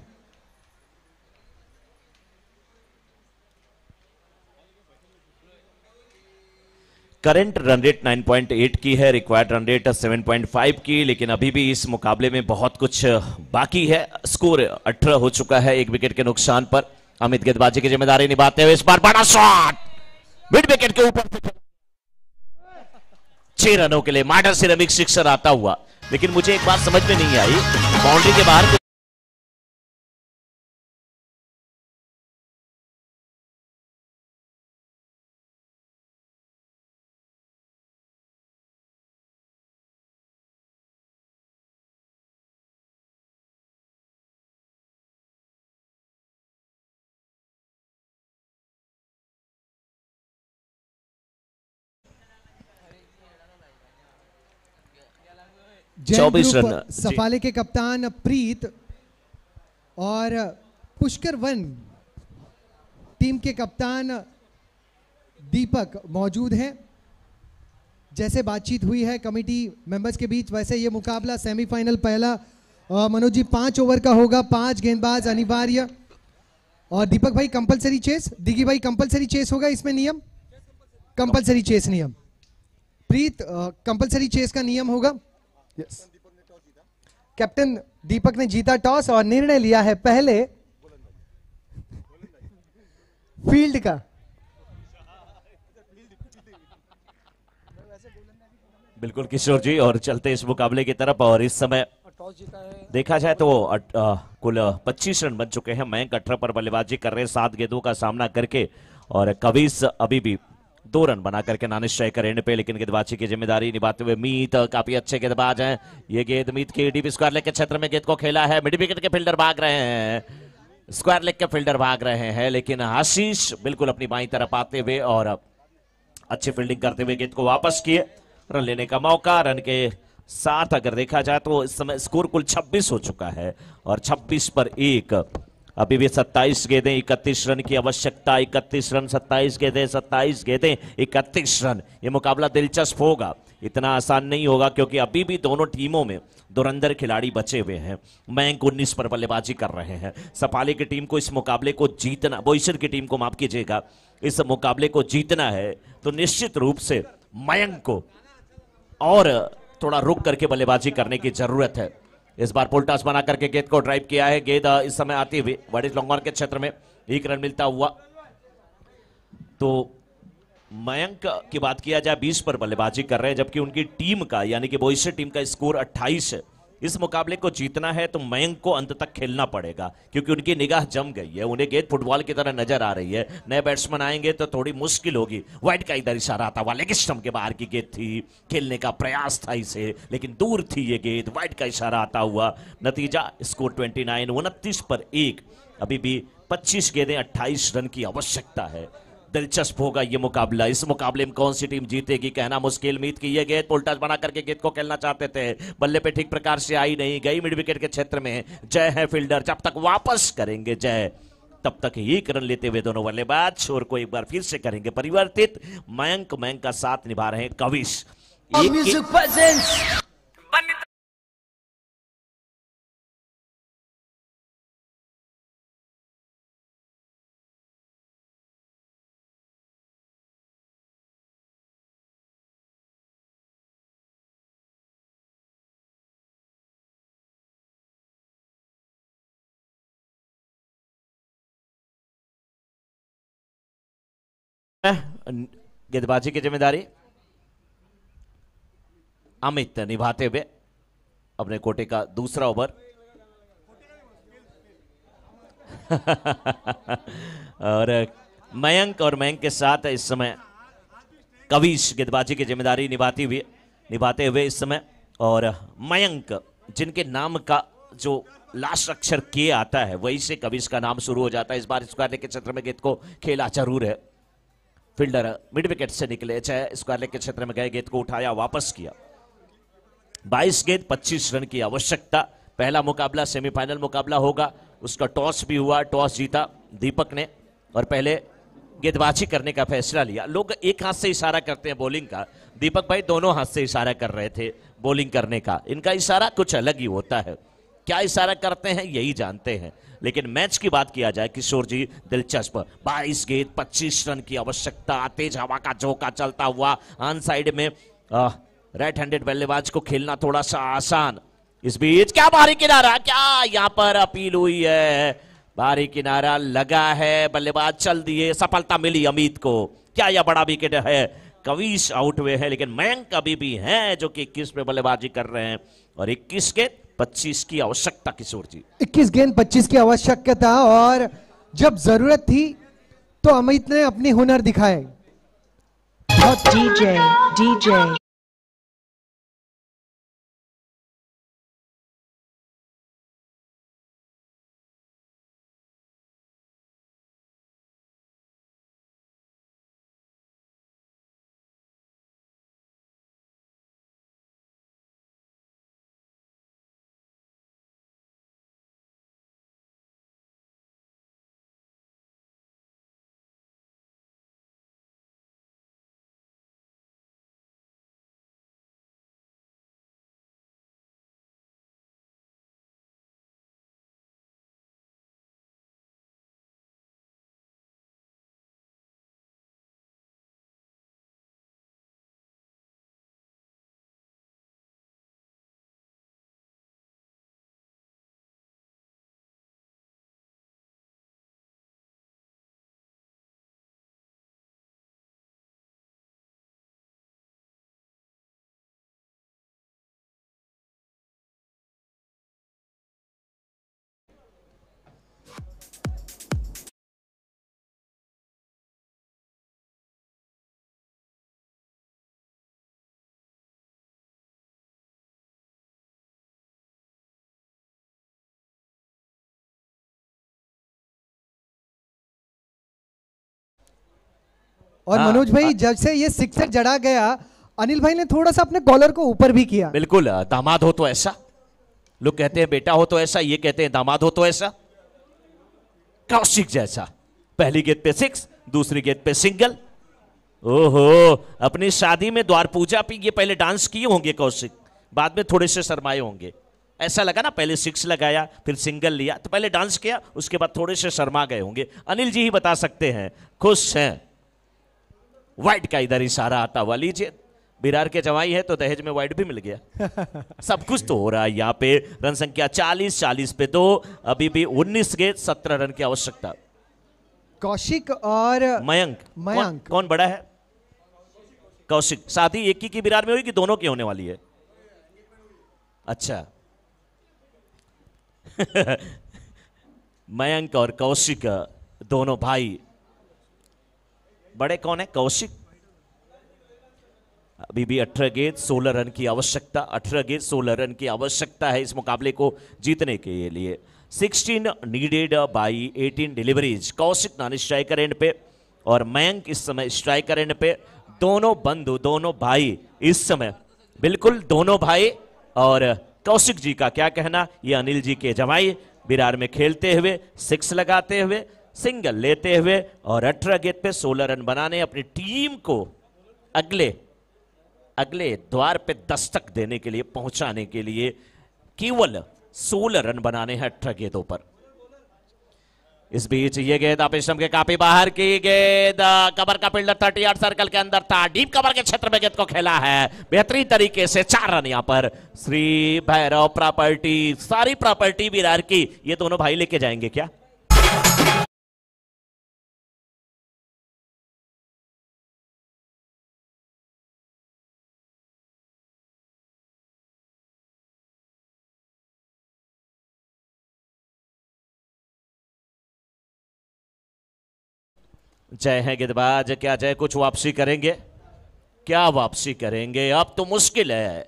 Speaker 2: करंट रन रेट 9.8 की है, रिक्वायर्ड रन रेट 7.5 की, लेकिन अभी भी इस मुकाबले में बहुत कुछ बाकी है। स्कोर 18 हो चुका है 1 विकेट के नुकसान पर। अमित गेंदबाजी की जिम्मेदारी निभाते हुए इस बार बड़ा शॉट मिड विकेट के ऊपर 6 रनों के लिए मार्डर सिरेमिक सिक्सर आता हुआ, लेकिन मुझे एक बात समझ में नहीं आई, बाउंड्री के बाहर
Speaker 1: जैन
Speaker 2: 24
Speaker 1: ग्रुप
Speaker 2: रन
Speaker 1: सफाले के कप्तान प्रीत और पुष्कर वन टीम के कप्तान दीपक मौजूद हैं। जैसे बातचीत हुई है कमेटी मेंबर्स के बीच, वैसे ये मुकाबला सेमीफाइनल पहला मनोज जी 5 ओवर का होगा, 5 गेंदबाज अनिवार्य। और दीपक भाई कंपलसरी चेस, दिगी भाई कंपलसरी चेस होगा इसमें नियम, कंपलसरी चेस नियम। प्रीत कंपलसरी चेस का नियम होगा। यस, कैप्टन दीपक ने जीता टॉस और निर्णय लिया है पहले फील्ड का।
Speaker 2: बिल्कुल किशोर जी, और चलते इस मुकाबले की तरफ। और इस समय देखा जाए तो कुल 25 रन बन चुके हैं। मयंक 18 पर बल्लेबाजी कर रहे हैं 7 गेंदों का सामना करके, और कविस अभी भी 2 रन बना करके नानिश स्ट्राइकर एंड पे, लेकिन गेंदबाजी की जिम्मेदारी निभाते हुए मीत काफी अच्छे गेंदबाज हैं। ये गेंद मीत के डीप स्क्वायर लेग के क्षेत्र में गेंद को खेला है, मिड विकेट के फील्डर भाग रहे हैं, स्क्वायर लेग के फील्डर भाग रहे हैं, लेकिन आशीष बिल्कुल अपनी बाईं तरफ आते हुए और अच्छी फील्डिंग करते हुए गेंद को वापस किए। रन लेने का मौका, रन के
Speaker 3: साथ अगर देखा जाए तो इस समय स्कोर कुल 26 हो चुका है और 26 पर 1। अभी भी 27 गेंदें 31 रन की आवश्यकता। 31 रन 27 गेंदें 27 गेंदें 31 रन। ये मुकाबला दिलचस्प होगा, इतना आसान नहीं होगा क्योंकि अभी भी दोनों टीमों में धुरंधर खिलाड़ी बचे हुए हैं। मयंक 19 पर बल्लेबाजी कर रहे हैं। सफाली की टीम को इस मुकाबले को जीतना, बोईसर की टीम को माफ कीजिएगा, इस मुकाबले को जीतना है तो निश्चित रूप से मयंक को और थोड़ा रुक करके बल्लेबाजी करने की जरूरत है। इस बार पुल टॉस बना करके गेंद को ड्राइव किया है। गेंद इस समय आती हुई बड़ी लॉन्ग के क्षेत्र में 1 रन मिलता हुआ। तो मयंक की बात किया जाए 20 पर बल्लेबाजी कर रहे हैं, जबकि उनकी टीम का यानी कि बोईसर टीम का स्कोर 28 है। इस मुकाबले को जीतना है तो मयंक को अंत तक खेलना पड़ेगा क्योंकि उनकी निगाह जम गई है, उन्हें गेंद फुटबॉल की तरह नजर आ रही है। नए बैट्समैन आएंगे तो थोड़ी मुश्किल होगी। वाइड का इधर इशारा आता हुआ, लेग स्टंप के बाहर की गेंद थी, खेलने का प्रयास था इसे, लेकिन दूर थी ये गेंद। वाइड का इशारा आता हुआ, नतीजा स्कोर 29, 29 पर 1। अभी भी 25 गेंदें 28 रन की आवश्यकता है। दिलचस्प होगा ये मुकाबला। इस मुकाबले में कौन सी टीम जीतेगी कहना मुश्किल। उम्मीद की ये गेंद पुल टॉस बना करके गेंद को खेलना चाहते थे, बल्ले पे ठीक प्रकार से आई नहीं, गई मिड विकेट के क्षेत्र में। जय है फील्डर, जब तक वापस करेंगे जय तब तक 1 रन लेते हुए दोनों बल्लेबाज शोर को एक बार फिर से करेंगे परिवर्तित। मयंक का साथ निभा रहे हैं कविश। गेंदबाजी की जिम्मेदारी अमित निभाते हुए अपने कोटे का दूसरा ओवर। और मयंक के साथ इस समय कविश गेंदबाजी की जिम्मेदारी निभाते हुए इस समय। और मयंक जिनके नाम का जो लास्ट अक्षर के आता है वही से कविश का नाम शुरू हो जाता है। इस बार स्क्वायर लेग के क्षेत्र में गेंद को खेला जरूर है। फील्डर मिड विकेट से निकले, चाहे स्क्वायर लेग के क्षेत्र में गए, गेंद को उठाया, वापस किया। 22 गेंद 25 रन की आवश्यकता। पहला मुकाबला सेमीफाइनल मुकाबला होगा, उसका टॉस भी हुआ, टॉस जीता दीपक ने और पहले गेंदबाजी करने का फैसला लिया। लोग एक हाथ से इशारा करते हैं बॉलिंग का, दीपक भाई दोनों हाथ से इशारा कर रहे थे बॉलिंग करने का। इनका इशारा कुछ अलग ही होता है, क्या इशारा करते हैं यही जानते हैं। लेकिन मैच की बात किया जाए किशोर जी, दिलचस्प। 22 गेंद 25 रन की आवश्यकता। तेज हवा का झोंका चलता हुआ ऑन साइड में राइट हैंडेड बल्लेबाज को खेलना थोड़ा सा आसान। इस बीच क्या बाहरी किनारा, क्या यहाँ पर अपील हुई है, बाहरी किनारा लगा है, बल्लेबाज चल दिए, सफलता मिली अमित को। क्या यह बड़ा विकेट है? कविश आउट हुए हैं लेकिन मयंक अभी भी हैं जो कि 21 पे बल्लेबाजी कर रहे हैं और 21 गेंद 25 की आवश्यकता। किशोर जी
Speaker 1: 21 गेंद 25 की आवश्यकता और जब जरूरत थी तो अमित ने अपनी हुनर दिखाए।
Speaker 5: DJ
Speaker 1: और मनोज भाई जब से ये सिक्सर जड़ा गया अनिल भाई ने थोड़ा सा अपने कॉलर को ऊपर भी किया।
Speaker 2: बिल्कुल, दामाद हो तो ऐसा, लोग कहते हैं बेटा हो तो ऐसा, ये कहते हैं दामाद हो तो ऐसा। कौशिक जैसा पहली गेंद पे 6, दूसरी गेंद पे सिंगल। ओहो, अपनी शादी में द्वार पूजा पे ये पहले डांस किए होंगे कौशिक, बाद में थोड़े से शर्माए होंगे। ऐसा लगा ना, पहले 6 लगाया फिर सिंगल लिया, तो पहले डांस किया उसके बाद थोड़े से शर्मा गए होंगे। अनिल जी ही बता सकते हैं, खुश हैं। वाइट का इधर इशारा आता हुआ, लीजिए बिरार के जवाई है तो दहेज में वाइट भी मिल गया। सब कुछ तो हो रहा है यहाँ पे। रन संख्या 40 पे 2, अभी भी 19 गेंद 17 रन की आवश्यकता।
Speaker 1: कौशिक और
Speaker 2: मयंक कौन बड़ा है? कौशिक। शादी एक ही की बिरार में हुई कि दोनों की होने वाली है? अच्छा। मयंक और कौशिक दोनों भाई। बड़े कौन है? कौशिक। अभी भी 18 गेंद 16 रन की आवश्यकता। 18 गेंद 16 रन की आवश्यकता है इस मुकाबले को जीतने के लिए। 16 needed by 18 deliveries. Kaushik non striker end पे और मयंक इस समय स्ट्राइकर एंड पे। दोनों बंधु, दोनों भाई इस समय, बिल्कुल दोनों भाई। और कौशिक जी का क्या कहना, ये अनिल जी के जमाई बिरार में खेलते हुए 6 लगाते हुए, सिंगल लेते हुए और 18 गेंद पे 16 रन बनाने, अपनी टीम को अगले द्वार पे दस्तक देने के लिए, पहुंचाने के लिए केवल 16 रन बनाने हैं 18 गेंदों पर। इस बीच ये गेंद आप स्टंप के काफी बाहर की गेंद, कवर का फील्डर 30 यार्ड सर्कल के अंदर था, डीप कवर के क्षेत्र में गेंद को खेला है बेहतरीन तरीके से। 4 रन यहां पर श्री भैरव प्रॉपर्टी, सारी प्रॉपर्टी विरार की। ये दोनों भाई लेके जाएंगे क्या? जय है गेंदबाज, क्या जय कुछ वापसी करेंगे? क्या वापसी करेंगे? अब तो मुश्किल है।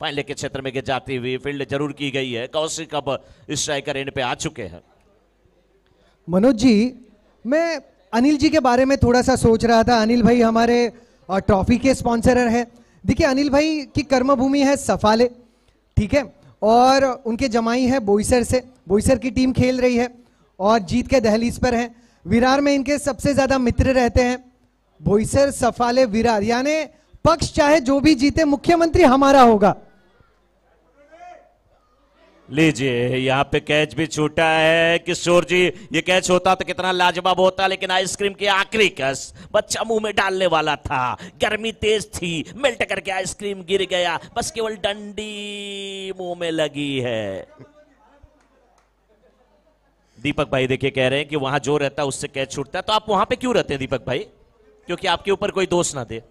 Speaker 2: फाइनल के क्षेत्र में गेंद जाती हुई फील्ड जरूर की गई है। कौशिक अब स्ट्राइकर एंड पे आ चुके हैं।
Speaker 1: मनोज जी, मैं अनिल जी के बारे में थोड़ा सा सोच रहा था। अनिल भाई हमारे ट्रॉफी के स्पॉन्सर हैं। देखिए, अनिल भाई की कर्मभूमि है सफाले, ठीक है, और उनके जमाई है बोईसर से। बोईसर की टीम खेल रही है और जीत के दहलीज पर है। विरार में इनके सबसे ज्यादा मित्र रहते हैं। बोईसर, सफाले, विरार, यानी पक्ष चाहे जो भी जीते मुख्यमंत्री हमारा होगा।
Speaker 2: लीजिए, यहाँ पे कैच भी छूटा है किशोर जी। ये कैच होता तो कितना लाजवाब होता, लेकिन आइसक्रीम की आखिरी कस बच्चा मुंह में डालने वाला था। गर्मी तेज थी, मेल्ट करके आइसक्रीम गिर गया, बस केवल डंडी मुंह में लगी है। दीपक भाई देखिए कह रहे हैं कि वहां जो रहता है उससे कैच छूटता है। तो आप वहां पे क्यों रहते हैं दीपक भाई? क्योंकि आपके ऊपर कोई दोष ना दे।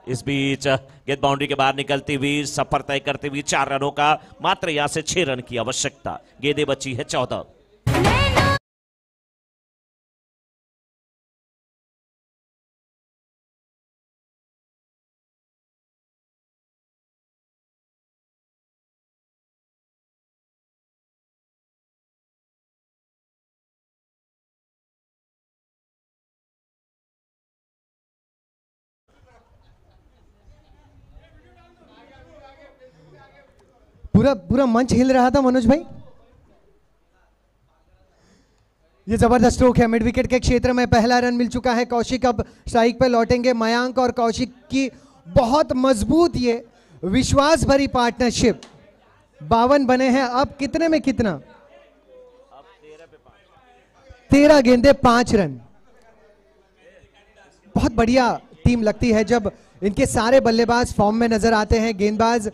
Speaker 2: इस बीच गेंद बाउंड्री के बाहर निकलती हुई, सफर तय करती हुई 4 रनों का मात्र यहां से 6 रन की आवश्यकता। गेंदें बची है 14।
Speaker 1: पूरा मंच हिल रहा था मनोज भाई। ये जबरदस्त स्ट्रोक है। मिड विकेट के क्षेत्र में पहला रन मिल चुका है। कौशिक अब स्ट्राइक पे लौटेंगे। मयंक और कौशिक की बहुत मजबूत ये विश्वास भरी पार्टनरशिप। 52 बने हैं। अब कितने में कितना? 13 गेंदे 5 रन। बहुत बढ़िया टीम लगती है जब इनके सारे बल्लेबाज फॉर्म में नजर आते हैं। गेंदबाज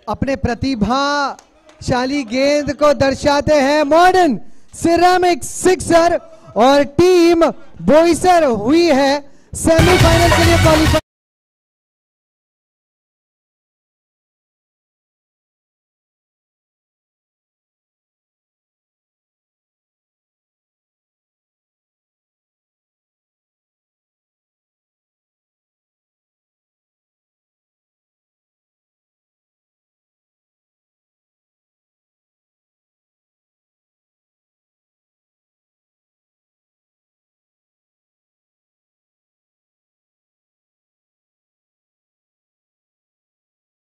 Speaker 1: अपने प्रतिभाशाली गेंद को दर्शाते हैं। मॉडर्न सिरेमिक सिक्सर और टीम बोईसर हुई है सेमीफाइनल के लिए क्वालिफाई।